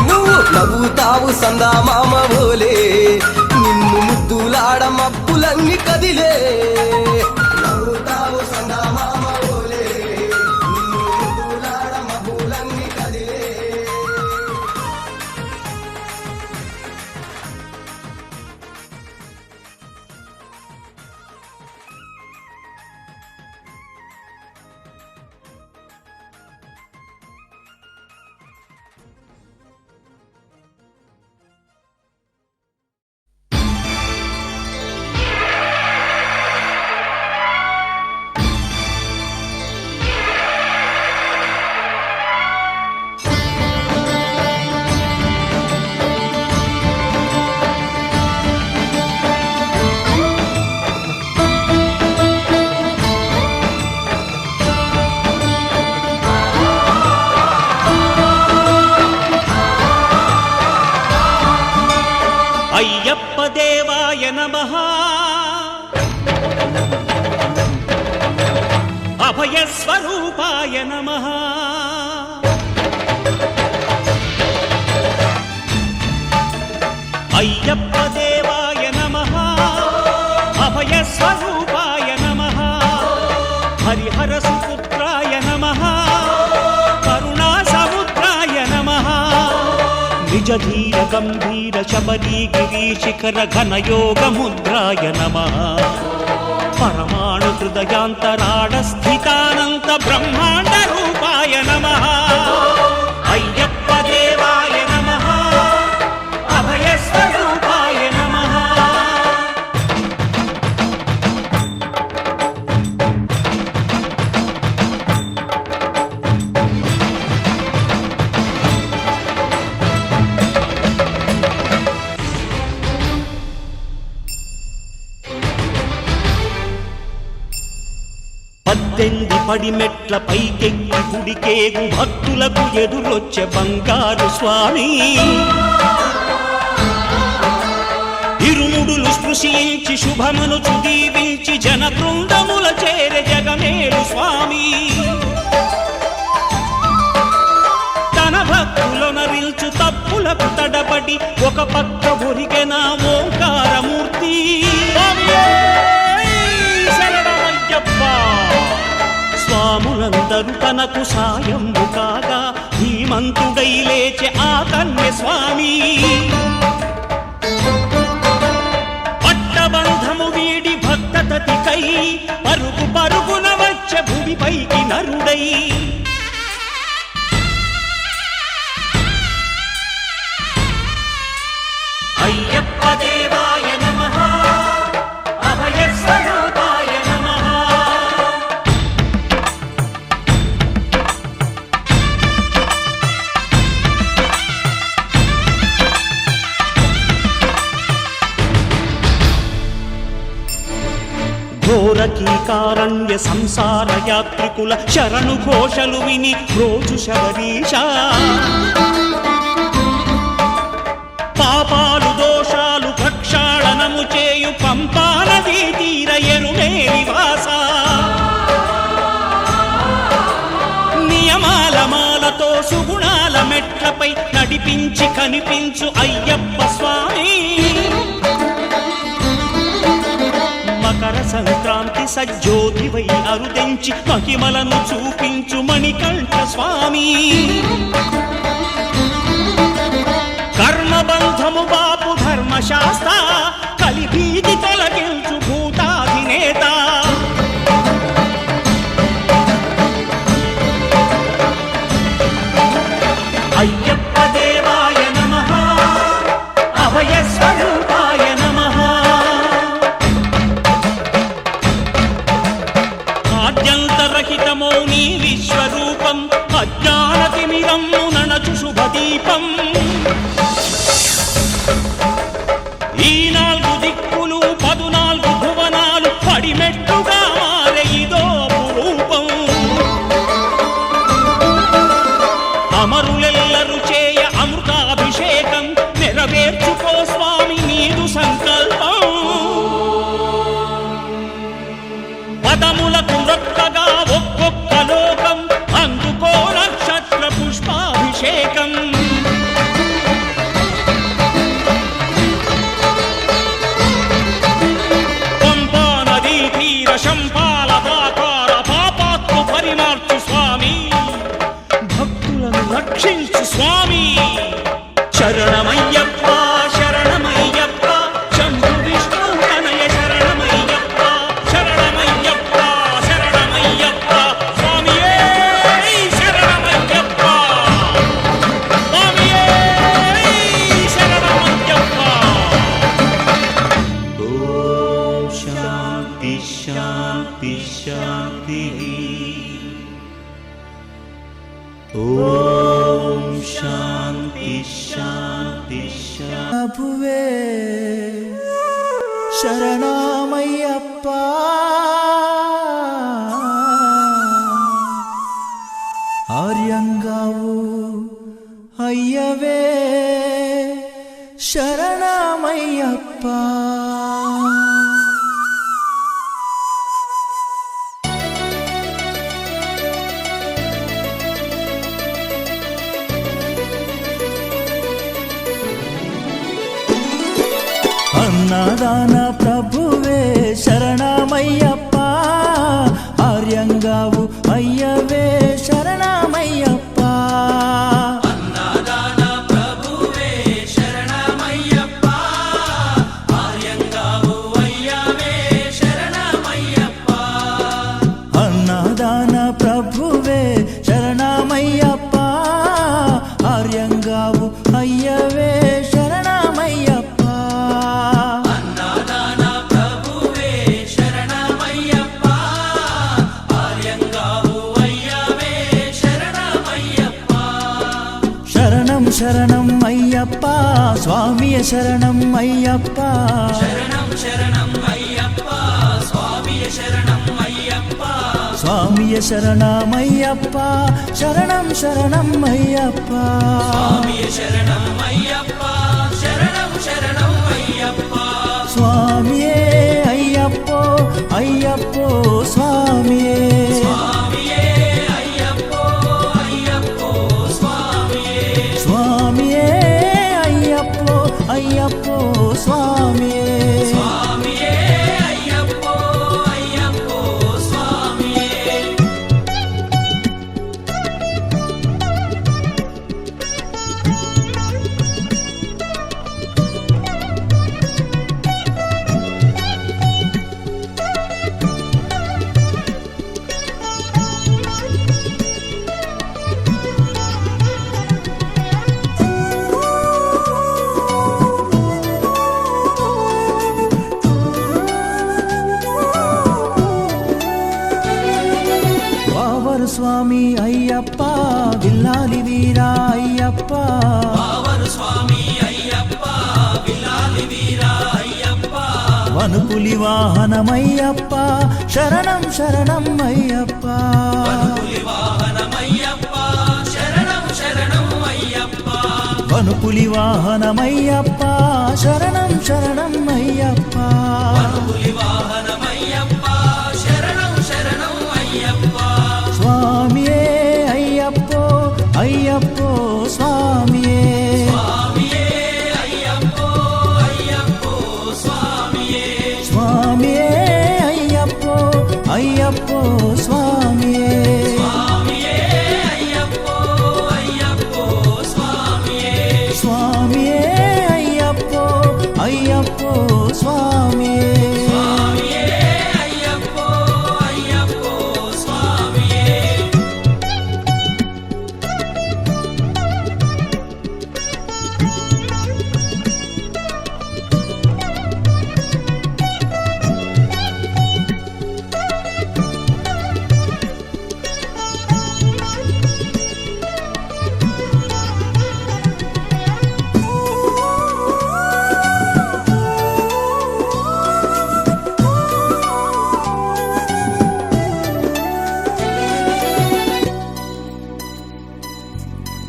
S7: నువ్వు నవ్వుతావు సందా మామ బోలే నిన్ను ముద్దులాడ మబ్బులన్నీ కదిలే నవ్వుతావు సందా మామ బోలే నిన్ను ముద్దులాడ మబ్బులన్నీ కదిలే
S1: అయ్యప్ప దేవాయ నమః అభయస్వరూపాయ నమః అయ్యప్ప దేవాయ నమః అభయస్వరూపాయ నమః హరిహర సుపుత్రాయ నమః కరుణా సముద్రాయ నమః నిజ ధీర గంభీర శబరీ గిరీశిఖర ఘనయోగ ముద్రాయ నమః పరమాణు హృదయాంతరాడ స్థితానంత బ్రహ్మాండ రూపాయ నమః అయ్యప్ప దేవాయ నమః అభయస్వరూపాయ నమః పద్దెంది పడిమెట్ల పైకెక్కి గుడికేగు భక్తులకు ఎదురొచ్చే బంగారు స్వామి ఇరుముడులు స్పృశించి శుభమును చుదీవించి జన బృందముల చేరే జగమేలు స్వామి తన భక్తులొనరిల్చు తప్పులకు తడబడి ఒక పక్క ఒరిగెన ఓంకారమూర్తి స్వాములందరూ తనకు సాయము కాగా ధీమంతుడై లేచే ఆ కన్య స్వామి పట్టబంధము వీడి భక్తతతికై పరుగు పరుగున వచ్చే భూమిపైకి నరుడై అయ్యప్ప దేవాయ నమః అభయస్వరూపాయ నమః ఘోరకీకారణ్య సంసార యాత్రికుల శరణు ఘోషలు విని రోజు శబరీష పాపాలు దోషాలు ప్రక్షాళనము చేయు పంపానదీ తీర ఎరుమే నివాస నియమాల మాలతో సుగుణాల మెట్లపై నడిపించి కనిపించు అయ్యప్ప స్వామి మకర సంక్రాంతి సజ్జోతివై అరుదెంచి మహిమలను చూపించు మణికంఠ స్వామి కర్మబంధము బాపు ధర్మశాస్త్ర కలిభీతి తొలగించు భూతాధినేత అయ్యప్ప దేవాయ నమః అభయస్వరూపాయ నమః ఆద్యంతరహితమో నీ విశ్వరూపం అజ్ఞానతిమిరము నణచు శుభదీపం ఈ 4 దిక్కులు 14 భువనాలు పడిమెట్టుగా మారే ఇదో రూపం అమరులెల్లరు చేయ అమృతాభిషేకం నెరవేర్చుకో స్వామి నీదు సంకల్పం పదములకు రొక్కగా ఒక్కొక్క లోకం అందుకో నక్షత్ర పుష్పాభిషేకం శంపాలదాకార పాపాత్మ పరిమార్చు స్వామి భక్తులను రక్షించు స్వామి శరణమయ్యప్ప శరణమయ్యప్ప శంభు విష్ణు తనయ శరణమయ్యప్ప శరణమయ్యప్ప శరణమయ్యప్ప స్వామియే శరణమయ్యప్ప స్వామియే శరణమయ్యప్ప ఓం శాంతి శాంతి శాంతి ఓం శాంతి శాంతి శాంతి
S8: ప్రభువే శరణమయ్యప్ప ఆర్యంగావు అయ్యవే శరణమయ్యప్ప
S9: అన్నదాన ప్రభువే శరణమయ్యప్ప ఆర్యంగావు అయ్యవే శరణమయ్యప్ప
S1: అన్నదాన ప్రభువే శరణమయ్యప్ప ఆర్యంగావు అయ్యవే శరణమయ్యప్ప
S9: అన్నదాన ప్రభువే శరణమయ్యప్ప ఆర్యంగావు అయ్యవే శరణమయ్యప్ప
S1: అన్నదాన ప్రభువే శరణమయ్యప్ప ఆర్యంగావు అయ్యవే శరణమయ్యప్ప
S9: శరణం శరణం అయ్యప్ప స్వామియ శరణం అయ్యప్ప
S1: శరణం శరణం అయ్యప్ప స్వామియ శరణం అయ్యప్ప
S9: స్వామియ శరణమయ్యప్ప శరణం శరణం అయ్యప్ప
S1: స్వామియ శరణం అయ్యప్ప శరణం శరణం అయ్యప్ప
S9: స్వామియే అయ్యప్పో అయ్యప్పో స్వామియే
S1: స్వామియే అయ్యప్పో అయ్యప్పో స్వామియే
S9: స్వామియే అయ్యప్పో అయ్యప్పో స్వామియే
S1: స్వామియే అయ్యప్పో అయ్యప్పో స్వామియే
S9: వావరు స్వామి అయ్యప్ప విల్లాలి వీరా అయ్యప్ప
S1: పావరు స్వామి అయ్యప్ప విలాలి వీరా అయ్యప్ప
S9: వనుపులి వాహనమయ్యప్ప శరణం శరణం అయ్యప్ప
S1: పులి వాహనమయ్యప్ప శరణం శరణం అయ్యప్ప
S9: వనుపులి వాహనమయ్యప్ప శరణం శరణం అయ్యప్ప
S1: పులి వాహనమయ్యప్ప శరణం శరణం అయ్యప్ప
S9: స్వామియే అయ్యప్పో అయ్యప్పో స్వామియే
S1: స్వామియే అయ్యప్పో అయ్యప్పో స్వామియే
S9: స్వామియే అయ్యప్పో అయ్యప్పో స్వామియే
S1: స్వామియే అయ్యప్పో అయ్యప్పో స్వామియే
S9: స్వామియే అయ్యప్పో అయ్యప్పో స్వామియే
S1: స్వామియే అయ్యప్పో అయ్యప్పో స్వామియే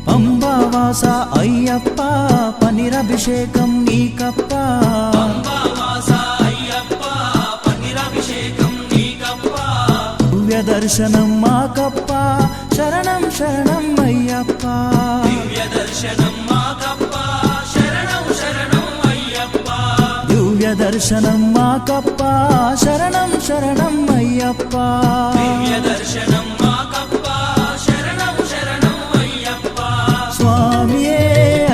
S9: పంబావాస అయ్యప్ప పనిరభిషేకం నీకప్ప
S1: అంబావాస అయ్యప్ప పన్నీరాభిషేకం నీకప్ప
S9: దివ్య దర్శనం మాకప్ప శరణం శరణం అయ్యప్ప
S1: దివ్య దర్శనం మాకప్ప శరణం శరణం అయ్యప్ప
S9: దివ్య దర్శనం మాకప్ప శరణం శరణం అయ్యప్ప
S1: దివ్య దర్శనం మాకప్ప శరణం శరణం అయ్యప్ప
S9: స్వామియే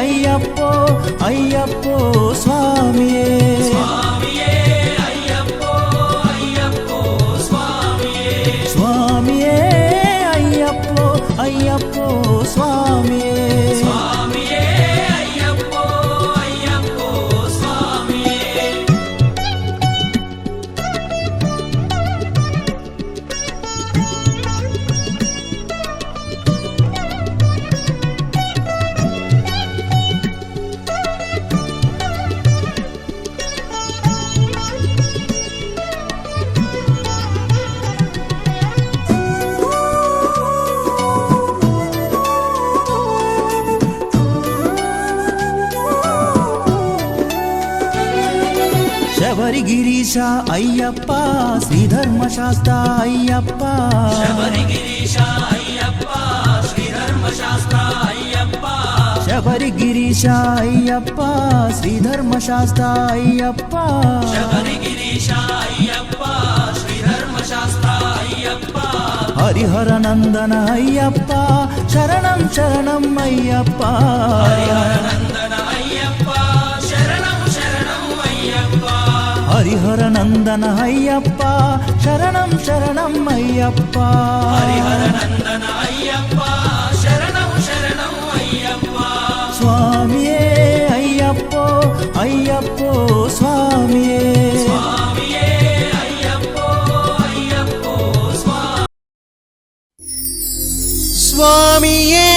S9: అయ్యప్పో అయ్యప్పో స్వామియే
S1: స్వామియే అయ్యప్పో అయ్యప్పో స్వామియే
S9: స్వామియే అయ్యప్పో అయ్యప్పో స్వామియే
S1: స్వామియే అయ్యప్పో అయ్యప్పో స్వామియే
S9: శబరిగిరీశ అయ్యప్ప శ్రీధర్మశాస్త్ర అయ్యప్ప
S1: శబరిగిరీశ అయ్యప్ప శ్రీధర్మశాస్త్ర అయ్యప్ప
S9: శబరిగిరీశ గిరీశ అయ్యప్ప శ్రీధర్మశాస్త్ర అయ్యప్ప హరిహర నందన అయ్యప్ప శరణం శరణం అయ్యప్ప హరిహర నందన అయ్యప్ప శరణం శరణం అయ్యప్ప స్వామియే అయ్యప్పో అయ్యప్పో స్వామియే
S5: స్వామియే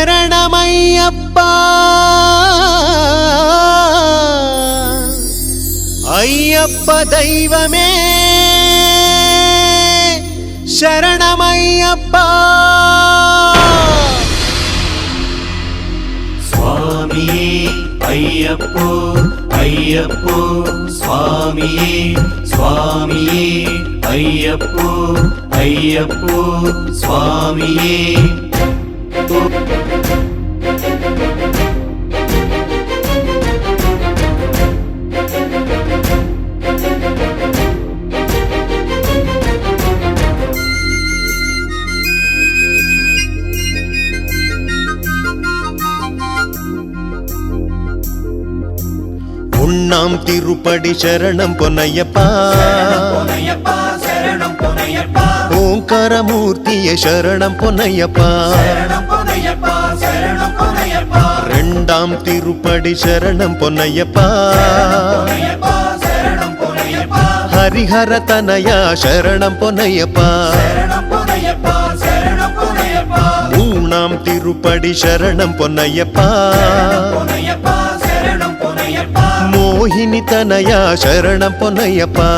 S5: శరణమయ్యప్ప అయ్యప్ప దైవమే శరణమయ్యప్ప
S1: స్వామియే అయ్యప్పో అయ్యప్పో స్వామియే స్వామియే అయ్యప్పో అయ్యప్పో స్వామియే
S5: உண்ணாம் திருப்படி சரணம் பொன்னையப்பா ஓங்காரமூர்த்திய சரணம் பொன்னையப்பா ரெண்டாம் திருப்படி சரணம் பொன்னையப்பா ஹரிஹர தனயா சரணம் பொன்னையப்பா மூணாம் திருப்படி சரணம் பொன்னையப்பா மோகினி தனயா சரணம் பொன்னையப்பா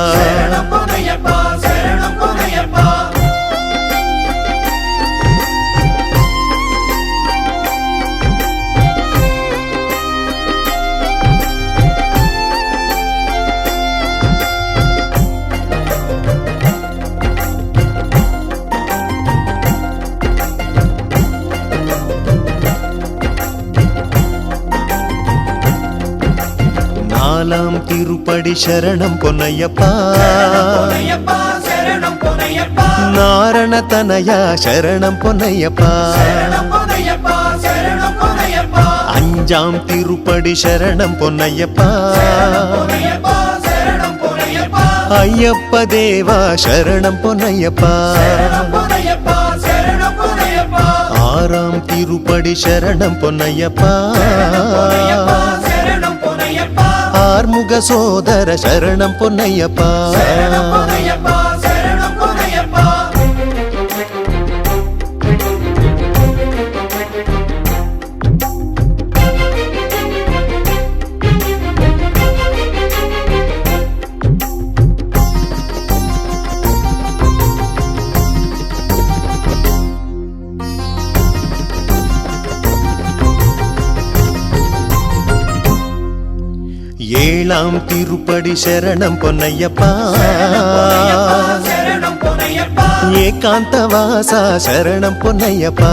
S5: நாலாம் திருப்படி சரணம் பொன்னையப்பா நாரண தனயா சரணம் பொன்னையப்பா அஞ்சாம் திருப்படி சரணம் பொன்னையப்பா ஐயப்ப தேவா சரணம் பொன்னையப்பா ஆறாம் திருப்படி சரணம் பொன்னையப்பா ஆர்முக சோதர சரணம் பொன்னையப்பா ஏழாம் திருப்படி சரணம் பொன்னையப்பா ஏகாந்த வாசா சரணம் பொன்னையப்பா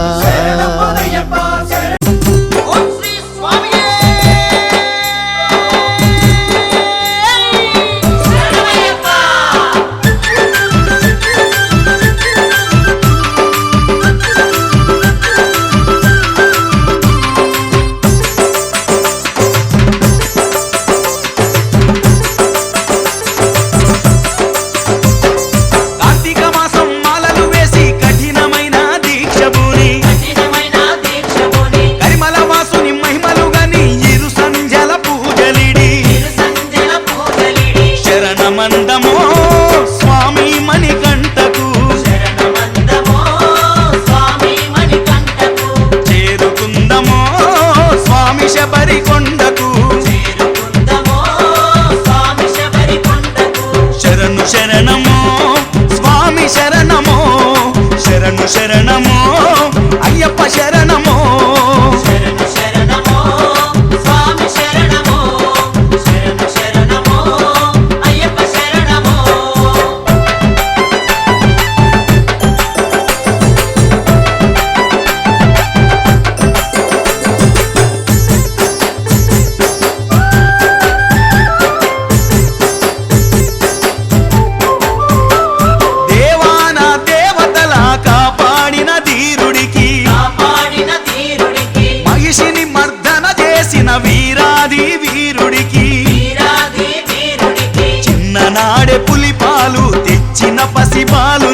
S1: కార్తీక మాసం మాలలు వేసి కఠినమైన దీక్ష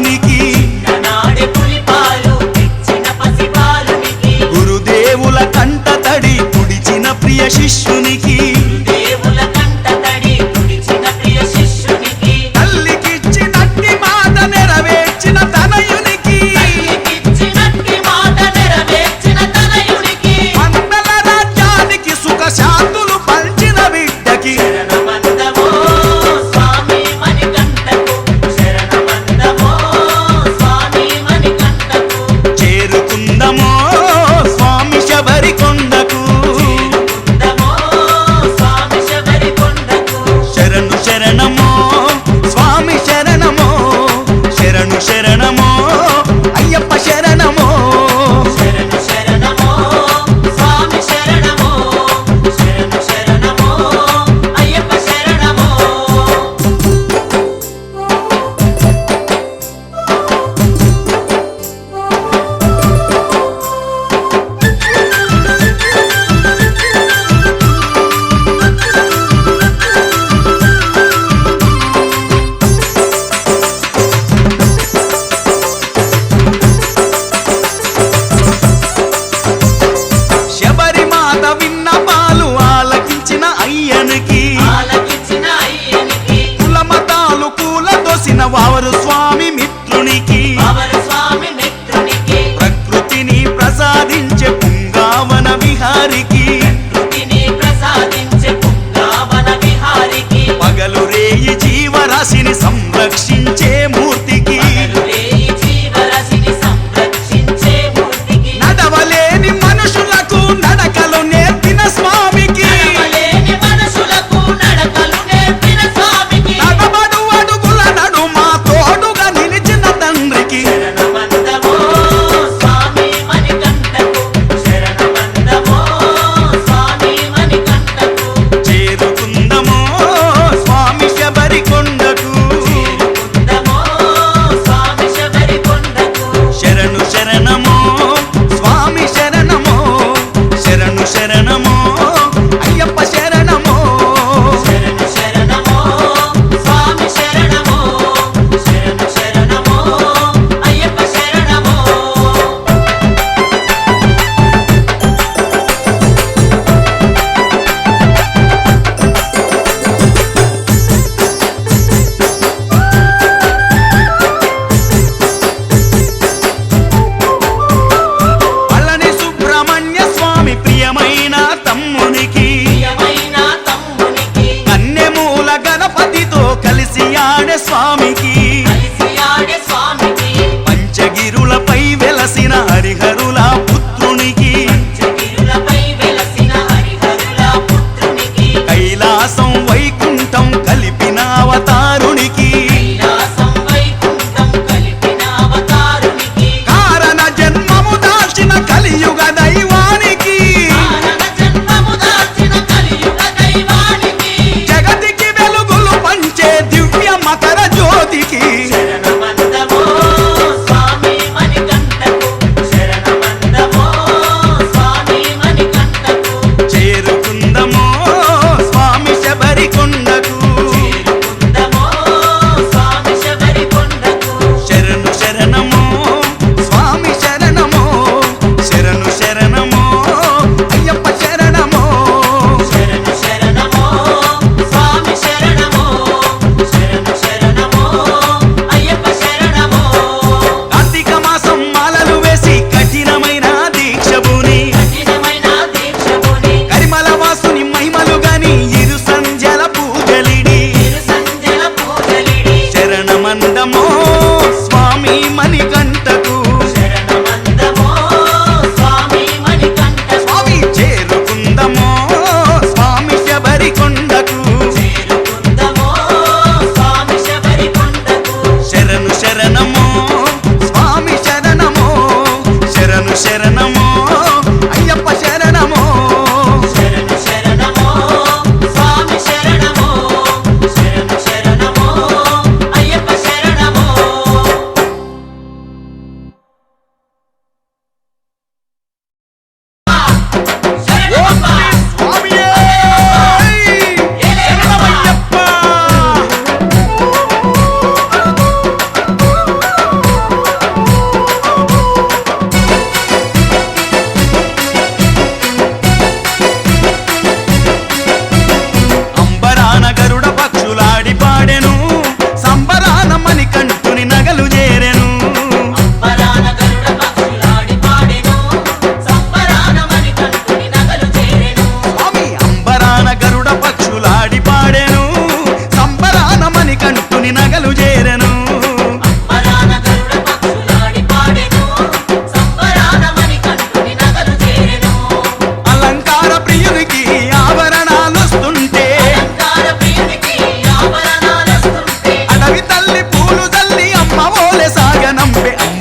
S10: బాలునికి
S1: నాడే పులిపాలు తెచ్చిన పసిబాలునికి
S10: గురుదేవుల కంట తడి పుడిచిన ప్రియ శిష్యునికి
S1: దేవుల కంట తడి తుడిచిన ప్రియ శిష్యునికి
S10: తల్లికిచ్చినట్టి మాట నెరవేర్చిన తనయునికి
S1: ఇచ్చినట్టి మాట నెరవేర్చిన తనయునికి
S10: మండల రాజ్యానికి సుఖ శాంతులు పంచిన బిడ్డకి
S1: శరణమందమో స్వామి మణికంఠకు శరణమందమో స్వామి మణికంఠకు
S10: చేరుకుందమో స్వామి శబరి కొండకు
S1: చేరుకుందమో స్వామి శబరి కొండకు
S10: శరణు శరణమో స్వామి శరణమో శరణు శరణమో అయ్యప్ప శరణమో
S1: శరణు శరణమో స్వామి శరణమో శరణు శరణమో అయ్యప్ప శరణమో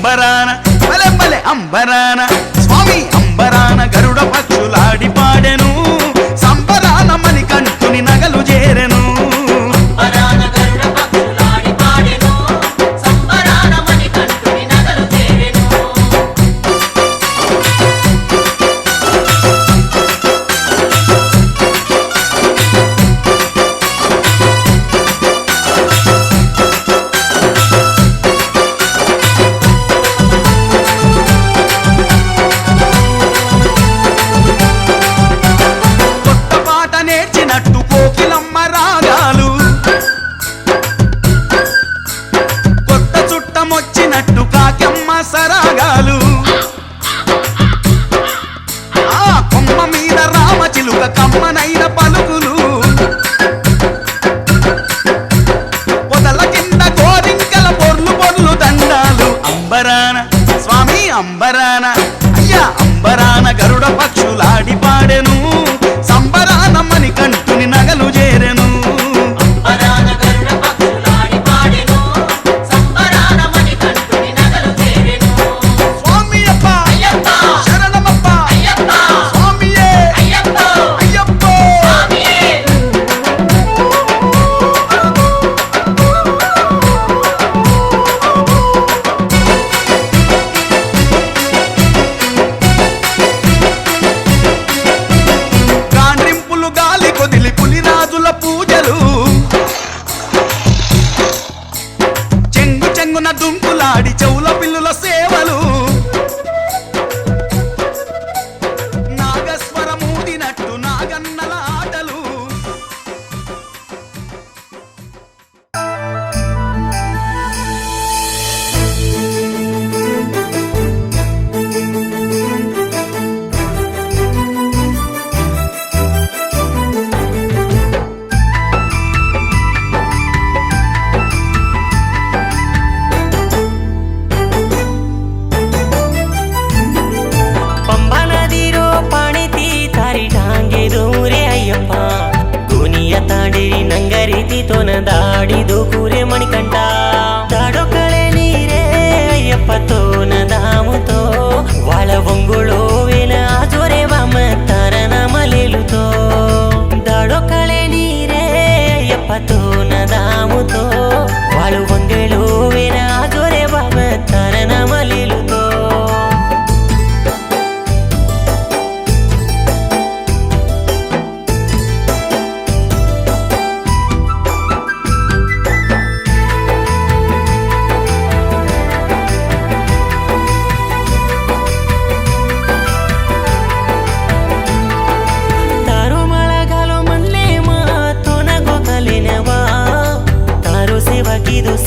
S10: అంబరాన బలె బలె అంబరాన స్వామి అంబరాన గరుడ పక్షులాడి పాడెను సంబరాన మణికంఠుని నగలు చేరెను వచ్చినట్టు కాకెమ్మ సరాగాలు ఆ కొమ్మ మీద రామచిలుక కమ్మనైన పలుకులు పొదల కింద గోరింకల పొర్లు పొర్లు దండాలు అంబరాన స్వామి అంబరాన అయ్యా అంబరాన గరుడ పక్షులాడి పాడెను సంబరాన మణికంఠుని నగలు చేరెను దుంకులాడి చెవుల పిల్లుల సేవలు నాగస్వరమూదినట్టు నాగన్నల ఆటలు
S8: ದಾಡಿದು ಕೂರೆ ಮಣಿಕಂಠ ದಾಡೋ ಕಳೆ ನೀರೇ ಅಯ್ಯಪ್ಪತೋ ನದಾಮುತೋ ವಾಳ ಒಂಗುಳೋ ವೇನ ಜೋರೆ ವಾಮ ತಾರನ ಮಲೇಲುತೋ ದಾಡೋ ಕಳೆ ನೀರೇ ಅಯ್ಯಪ್ಪತೋ ನದಾಮುತೋ ವಾಳು ಒಂಗುಳೋ ವೇನ ಜೋರೆ ವಾಮ ತಾರನ ಮಲೇಲುತೋ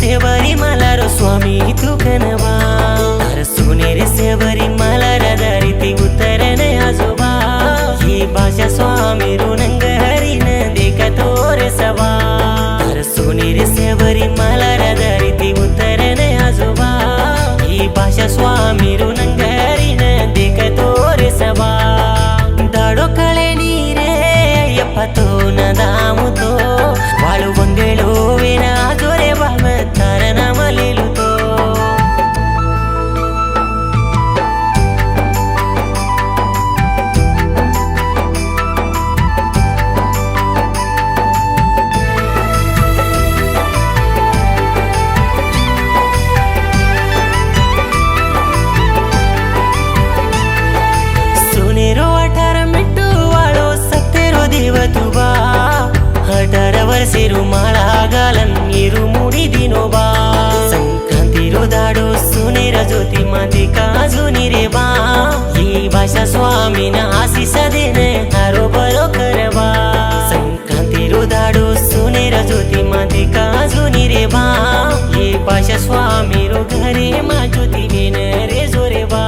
S8: सेवरी मलरो स्वामी तू कनवा सुनेरे सेवरी मलर दरिति उतरने आजोबा ये भाषा स्वामी रुनंग हरिन देख तोरे सवा सुनेरे सेवरी मलर दरिति उतरने आजोबा ये भाषा स्वामी रुनंग हरिन देख तोरे सवा दाडो कळे नीरे यप्पतो नदामुतो वाळु వంగెలో వినా జోరే బామ తారన మలేలుతో सुनेरो 18 मिट्टू वाळो सत्तेरो देवतुबा 18 वर्षेरू माळा गालन इरू मुडी दिनोबा संक्रांतिरो दाडो सुनेर ज्योति मध्ये काजुनी रे बा ही भाषा स्वामीना आशीष देने हारो बरो करवा संक्रांतिरो दाडो सुनेर ज्योति मध्ये काजुनी रे बा ही भाषा स्वामीरो घरे मा ज्योति बेन रे जोरे बा